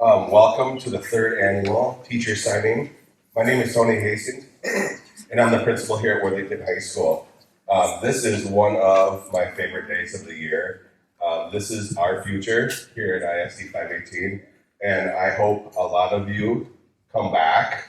Welcome to the third annual teacher signing. My name is Tony Hastings, and I'm the principal here at Worthington High School. This is one of my favorite days of the year. This is our future here at ISD 518, and I hope a lot of you come back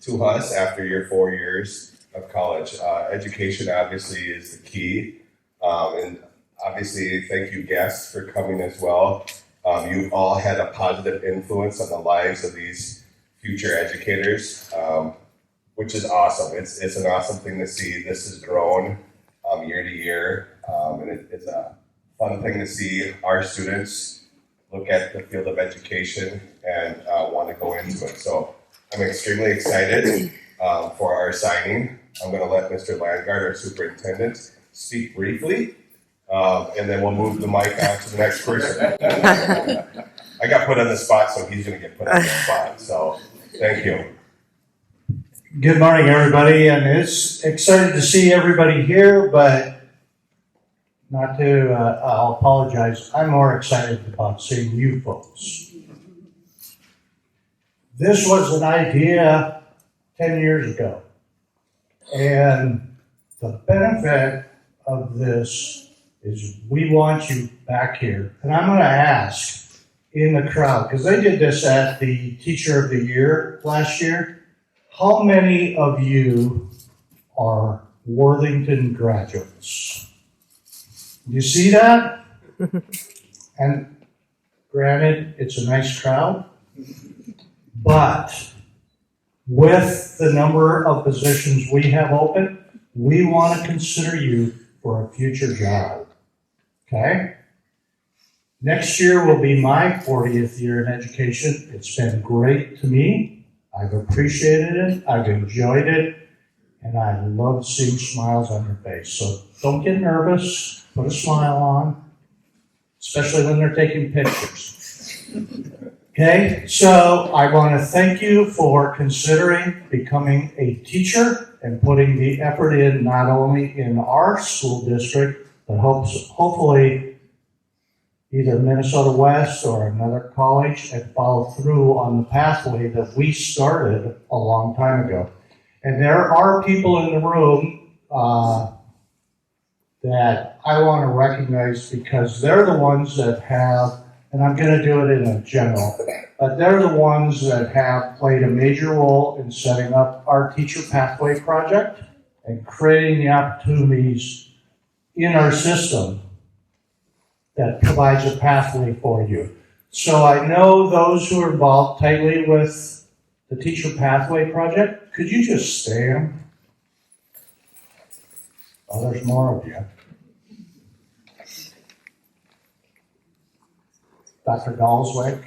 to us after your 4 years of college. Education obviously is the key, and obviously thank you guests for coming as well. You've all had a positive influence on the lives of these future educators, which is awesome. It's an awesome thing to see. This has grown year to year, and it's a fun thing to see our students look at the field of education and want to go into it. So I'm extremely excited for our signing. I'm going to let Mr. Landgard, our superintendent, speak briefly. And then we'll move the mic on to the next person. I got put on the spot, so he's going to get put on the spot. So, thank you. Good morning, everybody, and it's excited to see everybody here, but not to, I'll apologize, I'm more excited about seeing you folks. This was an idea 10 years ago, and the benefit of this is we want you back here. And I'm going to ask in the crowd, because they did this at the Teacher of the Year last year, how many of you are Worthington graduates? You see that? And granted, it's a nice crowd, but with the number of positions we have open, we want to consider you for a future job. Okay? Next year will be my 40th year in education. It's been great to me. I've appreciated it. I've enjoyed it. And I love seeing smiles on your face. So don't get nervous. Put a smile on, especially when they're taking pictures. Okay? So I want to thank you for considering becoming a teacher and putting the effort in not only in our school district, but hopefully either Minnesota West or another college and follow through on the pathway that we started a long time ago. And there are people in the room that I want to recognize because they're the ones that have, and I'm going to do it in a general, but they're the ones that have played a major role in setting up our Teacher Pathway Project and creating the opportunities in our system that provides a pathway for you. So I know those who are involved tightly with the Teacher Pathway Project. Could you just stand? Oh, there's more of you. Dr. Galswick.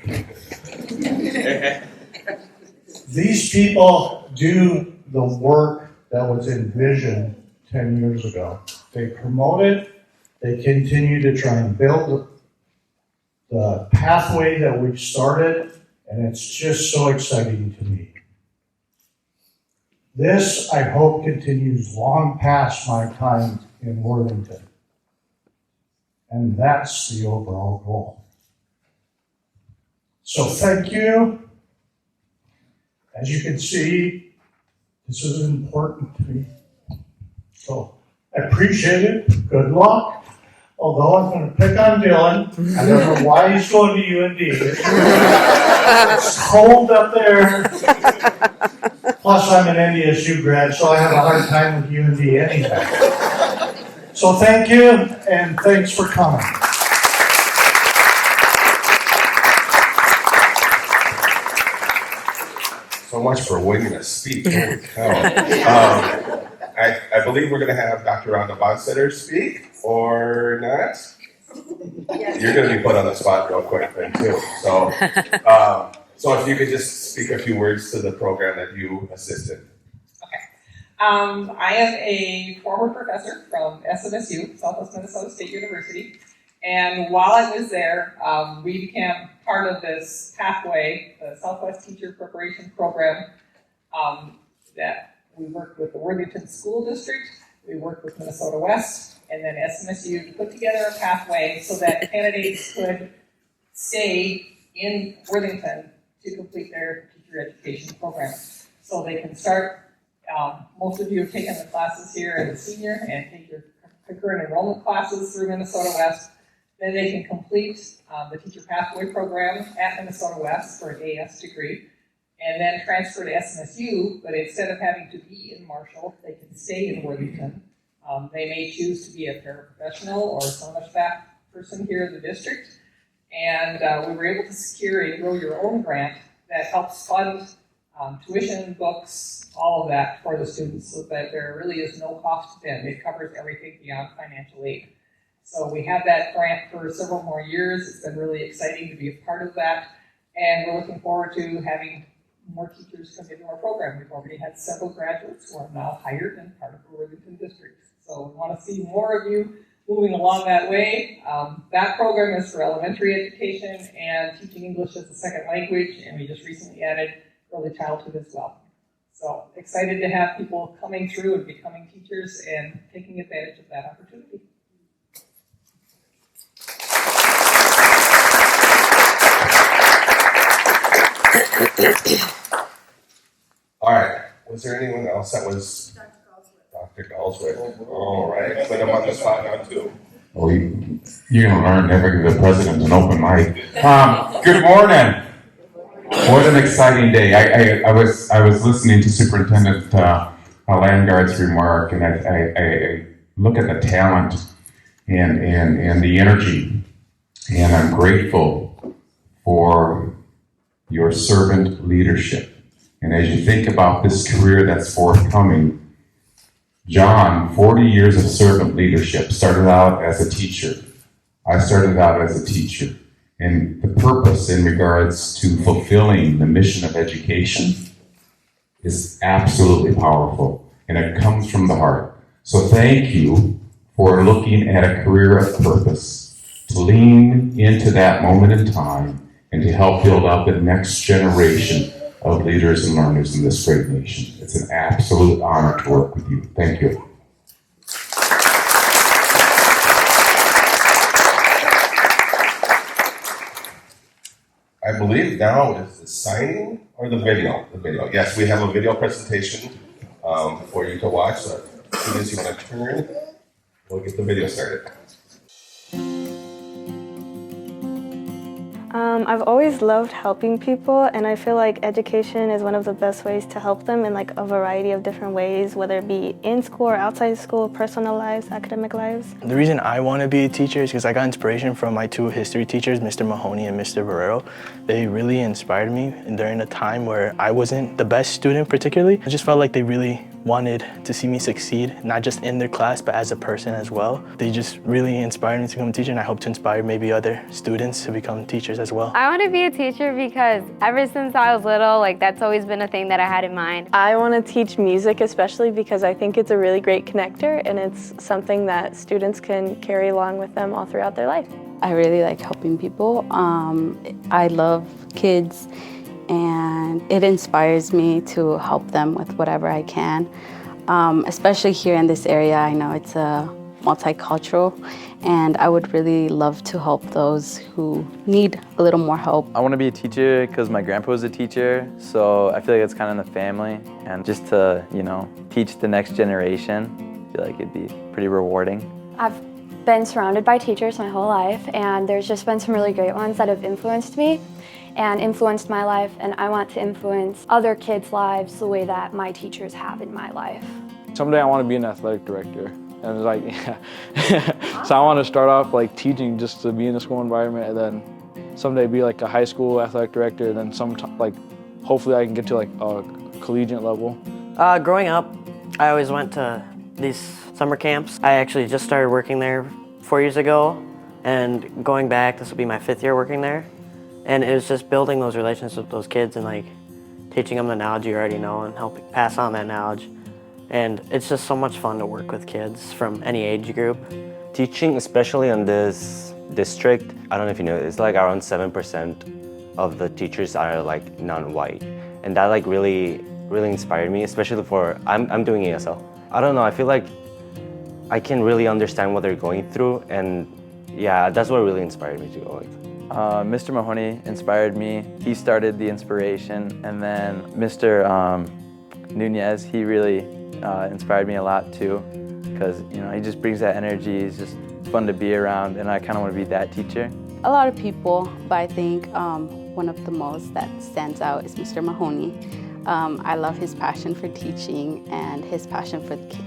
These people do the work that was envisioned 10 years ago. They promote it, they continue to try and build the pathway that we've started, and it's just so exciting to me. This, I hope, continues long past my time in Worthington. And that's the overall goal. So thank you. As you can see, this is important to me. So I appreciate it. Good luck. Although I'm going to pick on Dylan. I don't know why he's going to UND. It's cold up there. Plus, I'm an NDSU grad, so I have a hard time with UND anyway. So thank you, and thanks for coming. So much for winging a speech. Holy cow. I believe we're going to have Dr. Rhonda Bonstetter speak, or not? Yes. You're going to be put on the spot real quick then, too. So, so if you could just speak a few words to the program that you assisted. Okay. I am a former professor from SMSU, Southwest Minnesota State University, and while I was there, we became part of this pathway, the Southwest Teacher Preparation Program, that we worked with the Worthington School District, we worked with Minnesota West, and then SMSU to put together a pathway so that candidates could stay in Worthington to complete their teacher education program. So they can start, most of you have taken the classes here as a senior and take your concurrent enrollment classes through Minnesota West. Then they can complete the Teacher Pathway Program at Minnesota West for an AS degree, and then transfer to SMSU, but instead of having to be in Marshall, they can stay in Worthington. They may choose to be a paraprofessional or summer staff person here in the district. And we were able to secure a Grow Your Own grant that helps fund tuition, books, all of that for the students, so that there really is no cost to them. It covers everything beyond financial aid. So we have that grant for several more years. It's been really exciting to be a part of that. And we're looking forward to having more teachers come into our program. We've already had several graduates who are now hired and part of the Worthington district. So we want to see more of you moving along that way. That program is for elementary education and teaching English as a second language, and we just recently added early childhood as well. So excited to have people coming through and becoming teachers and taking advantage of that opportunity. All right, was there anyone else that was? Dr. Galsworth. All right, put him on the spot now too. Well, you're going to learn never give the president an open mic. Good morning. What an exciting day. I was listening to Superintendent Landgaard's remark, and I look at the talent and the energy, and I'm grateful for your servant leadership. And as you think about this career that's forthcoming, John, 40 years of servant leadership, started out as a teacher. I started out as a teacher. And the purpose in regards to fulfilling the mission of education is absolutely powerful, and it comes from the heart. So thank you for looking at a career of purpose, to lean into that moment in time and to help build up the next generation of leaders and learners in this great nation. It's an absolute honor to work with you. Thank you. I believe now is the signing or the video? The video. Yes, we have a video presentation for you to watch. So as soon as you want to turn, we'll get the video started. I've always loved helping people, and I feel like education is one of the best ways to help them in like a variety of different ways, whether it be in school or outside school, personal lives, academic lives. The reason I want to be a teacher is because I got inspiration from my two history teachers, Mr. Mahoney and Mr. Barrero. They really inspired me, and during a time where I wasn't the best student particularly, I just felt like they really wanted to see me succeed, not just in their class, but as a person as well. They just really inspired me to become a teacher, and I hope to inspire maybe other students to become teachers as well. I want to be a teacher because ever since I was little, that's always been a thing that I had in mind. I want to teach music, especially because I think it's a really great connector, and it's something that students can carry along with them all throughout their life. I really like helping people. I love kids, and it inspires me to help them with whatever I can. Especially here in this area, I know it's multicultural, and I would really love to help those who need a little more help. I want to be a teacher because my grandpa was a teacher, so I feel like it's kind of in the family, and just to, teach the next generation, I feel like it'd be pretty rewarding. I've been surrounded by teachers my whole life, and there's just been some really great ones that have influenced me and influenced my life, and I want to influence other kids' lives the way that my teachers have in my life. Someday I want to be an athletic director, and so I want to start off teaching just to be in the school environment, and then someday be a high school athletic director, and then hopefully I can get to a collegiate level. Growing up, I always went to these summer camps. I actually just started working there 4 years ago, and going back, this will be my 5th year working there. And it was just building those relationships with those kids and teaching them the knowledge you already know and helping pass on that knowledge. And it's just so much fun to work with kids from any age group. Teaching, especially in this district, I don't know if you know, it's around 7% of the teachers are non-white. And that really inspired me, especially I'm doing ESL. I don't know, I feel like I can really understand what they're going through, and yeah, that's what really inspired me to go Mr. Mahoney inspired me. He started the inspiration, and then Mr. Nunez, he really inspired me a lot too, because he just brings that energy. He's just fun to be around, and I kind of want to be that teacher. A lot of people, but I think one of the most that stands out is Mr. Mahoney. I love his passion for teaching and his passion for the kids.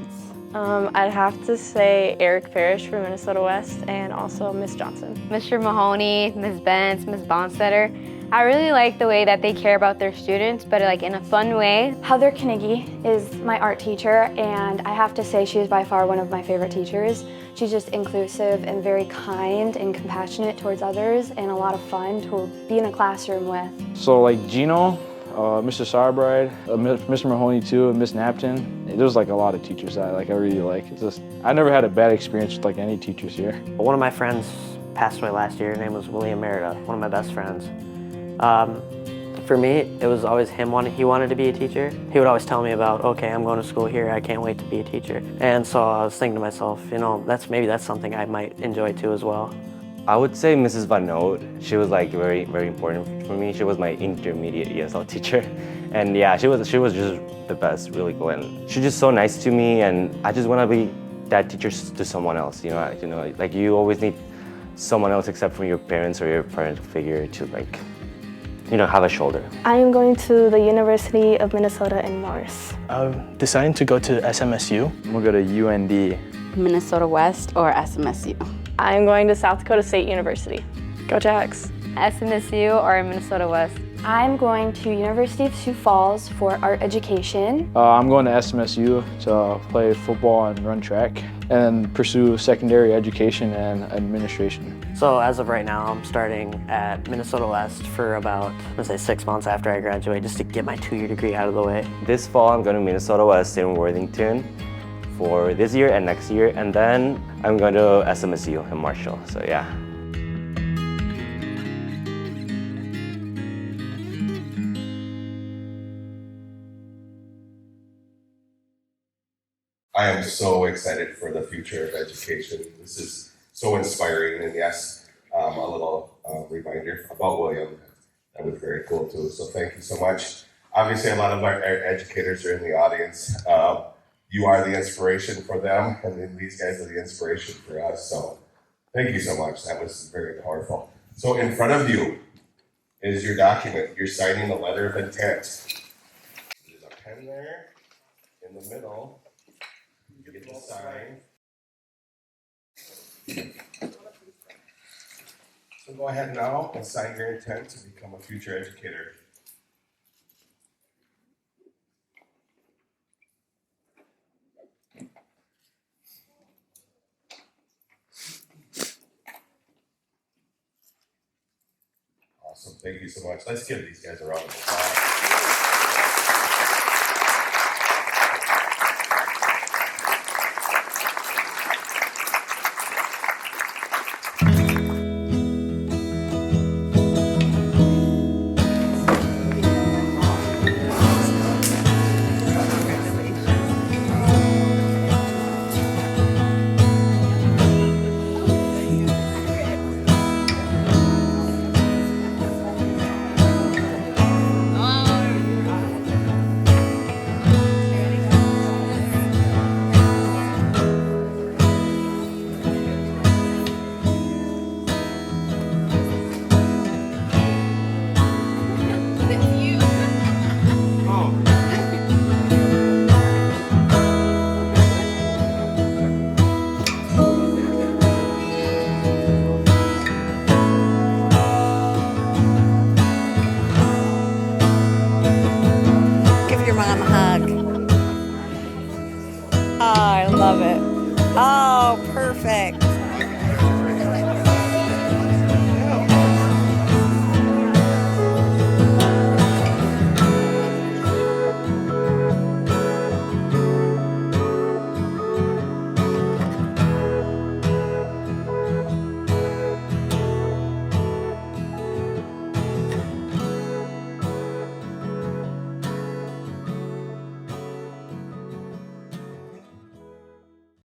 I'd have to say Eric Parrish from Minnesota West and also Miss Johnson. Mr. Mahoney, Ms. Benz, Ms. Bonstetter. I really like the way that they care about their students, but like in a fun way. Heather Carnegie is my art teacher, and I have to say she is by far one of my favorite teachers. She's just inclusive and very kind and compassionate towards others, and a lot of fun to be in a classroom with. So like Gino, Mr. Sarbride, Mr. Mahoney too, and Miss Napton. There's like a lot of teachers that I really like. It's just, I never had a bad experience with like any teachers here. One of my friends passed away last year. Her name was William Merida, one of my best friends. For me, it was always him. He wanted to be a teacher. He would always tell me about, okay, I'm going to school here. I can't wait to be a teacher. And so I was thinking to myself, maybe that's something I might enjoy too as well. I would say Mrs. Van Noot. She was like very, very important for me. She was my intermediate ESL teacher. And yeah, she was just the best, really cool. And she's just so nice to me, and I just want to be that teacher to someone else. Like you always need someone else except for your parents or your parental figure to like, have a shoulder. I am going to the University of Minnesota in Morris. I'm deciding to go to SMSU. We'll go to UND. Minnesota West or SMSU. I'm going to South Dakota State University. Go Jacks! SMSU or Minnesota West. I'm going to University of Sioux Falls for art education. I'm going to SMSU to play football and run track and pursue secondary education and administration. So as of right now, I'm starting at Minnesota West for about, let's say 6 months after I graduate, just to get my 2-year degree out of the way. This fall, I'm going to Minnesota West in Worthington for this year and next year, and then I'm going to SMSU in Marshall, so yeah. I am so excited for the future of education. This is so inspiring, and yes, a little reminder about William. That was very cool too, so thank you so much. Obviously, a lot of our educators are in the audience. You are the inspiration for them, and then these guys are the inspiration for us, so thank you so much. That was very powerful. So in front of you is your document. You're signing the letter of intent. There's a pen there in the middle. You get to sign. So go ahead now and sign your intent to become a future educator. Awesome, thank you so much. Let's give these guys a round of applause. Oh, I love it. Oh, perfect.